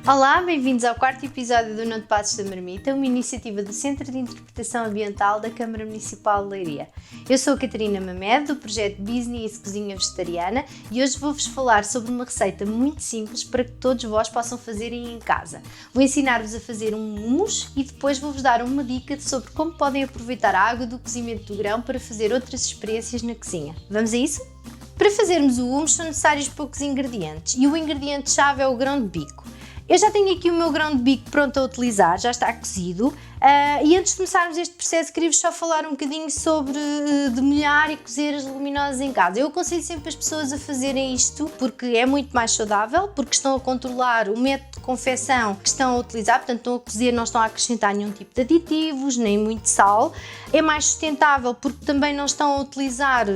Olá, bem-vindos ao quarto episódio do Não Te Passes da Marmita, uma iniciativa do Centro de Interpretação Ambiental da Câmara Municipal de Leiria. Eu sou a Catarina Mamed, do projeto Business Cozinha Vegetariana, e hoje vou-vos falar sobre uma receita muito simples para que todos vós possam fazer aí em casa. Vou ensinar-vos a fazer um hummus e depois vou-vos dar uma dica sobre como podem aproveitar a água do cozimento do grão para fazer outras experiências na cozinha. Vamos a isso? Para fazermos o hummus são necessários poucos ingredientes e o ingrediente-chave é o grão de bico. Eu já tenho aqui o meu grão de bico pronto a utilizar, já está cozido, e antes de começarmos este processo queria-vos só falar um bocadinho sobre demolhar e cozer as leguminosas em casa. Eu aconselho sempre as pessoas a fazerem isto porque é muito mais saudável, porque estão a controlar o método de confecção que estão a utilizar, portanto estão a cozer, não estão a acrescentar nenhum tipo de aditivos, nem muito sal. É mais sustentável porque também não estão a utilizar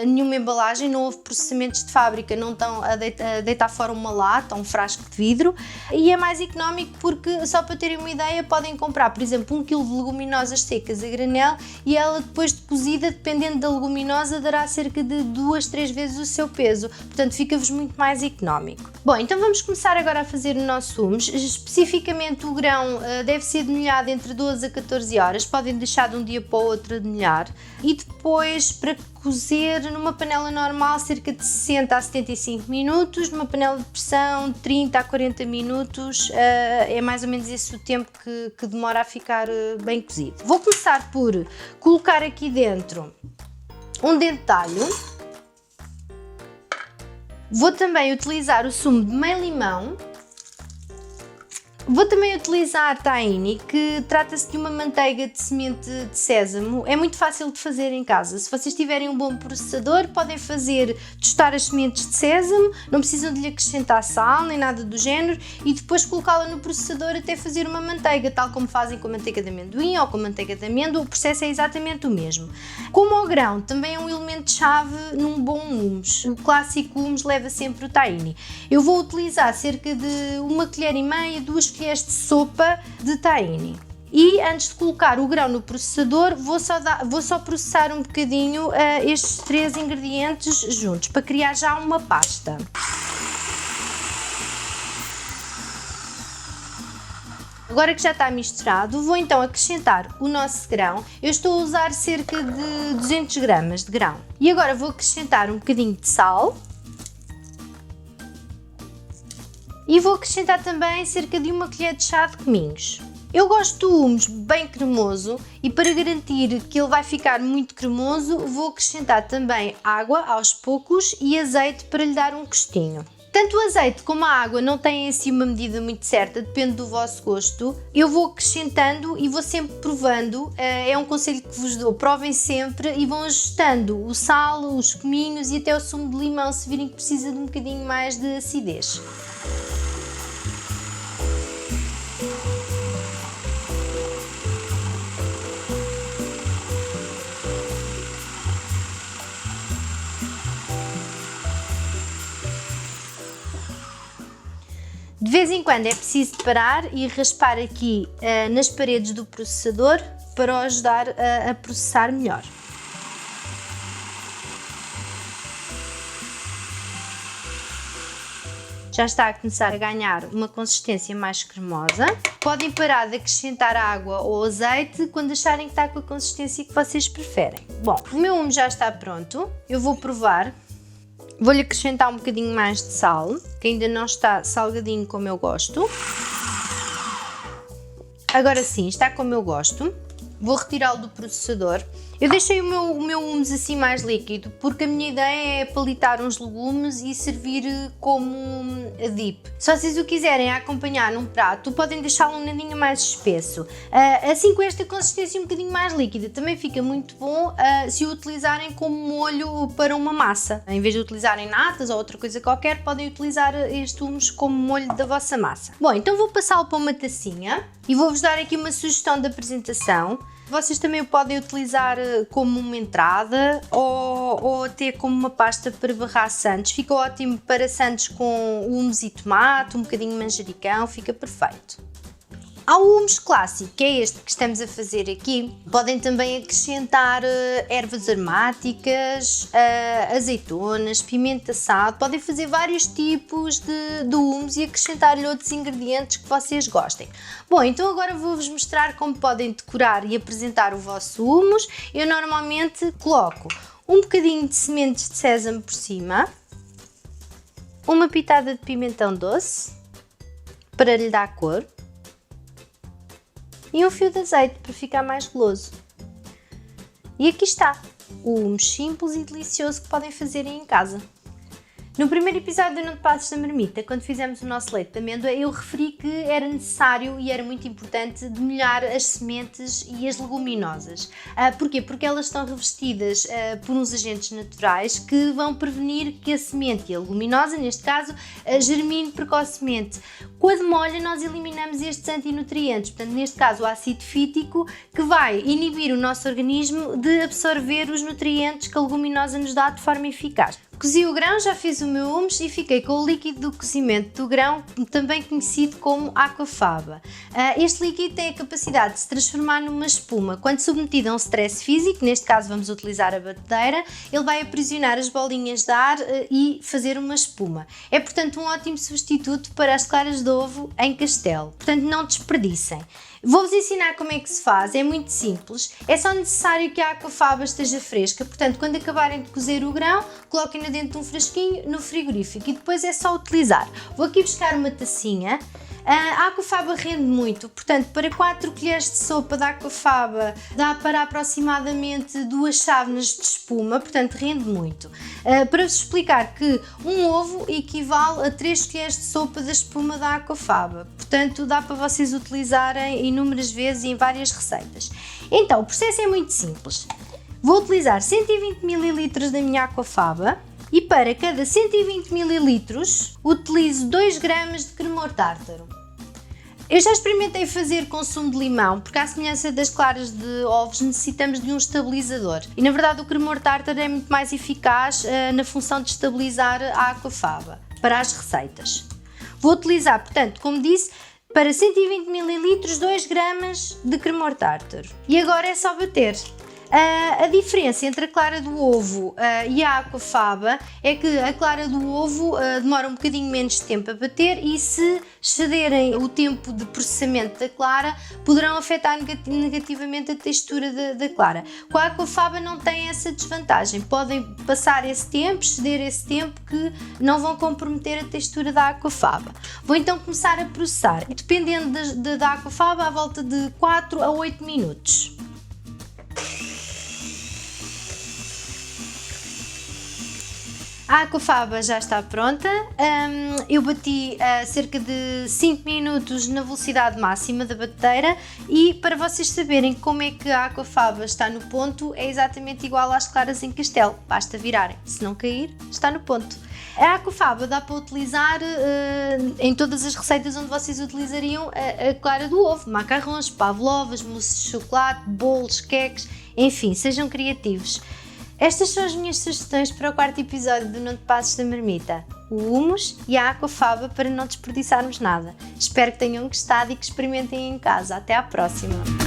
nenhuma embalagem, não houve processamentos de fábrica, não estão a deitar fora uma lata ou um frasco de vidro. E é mais económico porque, só para terem uma ideia, podem comprar, por exemplo, 1 kg de leguminosas secas a granel e ela depois de cozida, dependendo da leguminosa, dará cerca de 2-3 vezes o seu peso, portanto fica-vos muito mais económico. Bom, então vamos começar agora a fazer o nosso hummus. Especificamente o grão deve ser demolhado entre 12 a 14 horas, podem deixar de um dia para o outro a demolhar e depois para cozer numa panela normal cerca de 60 a 75 minutos, numa panela de pressão 30 a 40 minutos, é mais ou menos esse o tempo que demora a ficar bem cozido. Vou começar por colocar aqui dentro um dente de alho, vou também utilizar o sumo de meio limão, vou também utilizar tahini, que trata-se de uma manteiga de semente de sésamo, é muito fácil de fazer em casa. Se vocês tiverem um bom processador, podem tostar as sementes de sésamo, não precisam de lhe acrescentar sal nem nada do género e depois colocá-la no processador até fazer uma manteiga, tal como fazem com a manteiga de amendoim ou com a manteiga de amêndoa, o processo é exatamente o mesmo. Como o grão também é um elemento-chave num bom hummus, o clássico hummus leva sempre o tahini. Eu vou utilizar cerca de 1,5 colher, 2 colheres de sopa de tahini. E antes de colocar o grão no processador, vou só processar um bocadinho estes 3 ingredientes juntos, para criar já uma pasta. Agora que já está misturado, vou então acrescentar o nosso grão. Eu estou a usar cerca de 200 gramas de grão. E agora vou acrescentar um bocadinho de sal. E vou acrescentar também cerca de 1 colher de chá de cominhos. Eu gosto do hummus bem cremoso e para garantir que ele vai ficar muito cremoso, vou acrescentar também água aos poucos e azeite para lhe dar um gostinho. Tanto o azeite como a água não têm assim uma medida muito certa, depende do vosso gosto. Eu vou acrescentando e vou sempre provando, é um conselho que vos dou, provem sempre e vão ajustando o sal, os cominhos e até o sumo de limão se virem que precisa de um bocadinho mais de acidez. De vez em quando é preciso parar e raspar aqui nas paredes do processador para o ajudar a processar melhor. Já está a começar a ganhar uma consistência mais cremosa. Podem parar de acrescentar água ou azeite quando acharem que está com a consistência que vocês preferem. Bom, o meu hummus já está pronto, eu vou provar. Vou-lhe acrescentar um bocadinho mais de sal, que ainda não está salgadinho como eu gosto. Agora sim, está como eu gosto. Vou retirá-lo do processador. Eu deixei o meu hummus assim mais líquido, porque a minha ideia é palitar uns legumes e servir como a dip. Se vocês o quiserem acompanhar num prato, podem deixá-lo um nadinho mais espesso. Assim com esta consistência um bocadinho mais líquida, também fica muito bom se o utilizarem como molho para uma massa. Em vez de utilizarem natas ou outra coisa qualquer, podem utilizar este hummus como molho da vossa massa. Bom, então vou passá-lo para uma tacinha e vou-vos dar aqui uma sugestão de apresentação. Vocês também o podem utilizar como uma entrada ou até como uma pasta para barrar sandes. Fica ótimo para sandes com hummus e tomate, um bocadinho de manjericão, fica perfeito. Ao humus clássico, que é este que estamos a fazer aqui, podem também acrescentar ervas aromáticas, azeitonas, pimenta assado, podem fazer vários tipos de humus e acrescentar-lhe outros ingredientes que vocês gostem. Bom, então agora vou-vos mostrar como podem decorar e apresentar o vosso humus. Eu normalmente coloco um bocadinho de sementes de sésamo por cima, uma pitada de pimentão doce, para lhe dar cor, e um fio de azeite para ficar mais goloso. E aqui está, o humus simples e delicioso que podem fazer em casa. No primeiro episódio do Não Te Passes da Marmita, quando fizemos o nosso leite de amêndoa, eu referi que era necessário e era muito importante demolhar as sementes e as leguminosas. Porquê? Porque elas estão revestidas por uns agentes naturais que vão prevenir que a semente e a leguminosa, neste caso, germine precocemente. Com a demolha nós eliminamos estes antinutrientes, portanto, neste caso o ácido fítico, que vai inibir o nosso organismo de absorver os nutrientes que a leguminosa nos dá de forma eficaz. Cozi o grão, já fiz o meu humus e fiquei com o líquido do cozimento do grão, também conhecido como aquafaba. Este líquido tem a capacidade de se transformar numa espuma. Quando submetido a um stress físico, neste caso vamos utilizar a batedeira, ele vai aprisionar as bolinhas de ar e fazer uma espuma. É, portanto, um ótimo substituto para as claras de ovo em castelo. Portanto, não desperdicem. Vou-vos ensinar como é que se faz, é muito simples, é só necessário que a aquafaba esteja fresca, portanto quando acabarem de cozer o grão, coloquem-na dentro de um frasquinho no frigorífico e depois é só utilizar. Vou aqui buscar uma tacinha. A aquafaba rende muito, portanto para 4 colheres de sopa de aquafaba dá para aproximadamente 2 chávenas de espuma, portanto rende muito. Para vos explicar que um ovo equivale a 3 colheres de sopa da espuma da aquafaba, portanto dá para vocês utilizarem inúmeras vezes em várias receitas. Então o processo é muito simples. Vou utilizar 120 ml da minha aquafaba e para cada 120 ml utilizo 2 gramas de cremor tártaro. Eu já experimentei fazer com sumo de limão, porque à semelhança das claras de ovos necessitamos de um estabilizador e na verdade o cremor tártaro é muito mais eficaz na função de estabilizar a aquafaba para as receitas. Vou utilizar, portanto, como disse, para 120 ml 2 gramas de cremor tártaro e agora é só bater. A diferença entre a clara do ovo e a aquafaba é que a clara do ovo demora um bocadinho menos de tempo a bater e se excederem o tempo de processamento da clara poderão afetar negativamente a textura da clara. Com a aquafaba não tem essa desvantagem, podem passar esse tempo, exceder esse tempo que não vão comprometer a textura da aquafaba. Vou então começar a processar, dependendo da aquafaba, à volta de 4 a 8 minutos. A aquafaba já está pronta, eu bati cerca de 5 minutos na velocidade máxima da batedeira e para vocês saberem como é que a aquafaba está no ponto é exatamente igual às claras em castelo, basta virarem, se não cair está no ponto. A aquafaba dá para utilizar em todas as receitas onde vocês utilizariam a clara do ovo, macarrões, pavlovas, mousses de chocolate, bolos, queques, enfim, sejam criativos. Estas são as minhas sugestões para o 4º episódio do Não Te Passes da Marmita, o humus e a aquafaba para não desperdiçarmos nada. Espero que tenham gostado e que experimentem em casa. Até à próxima!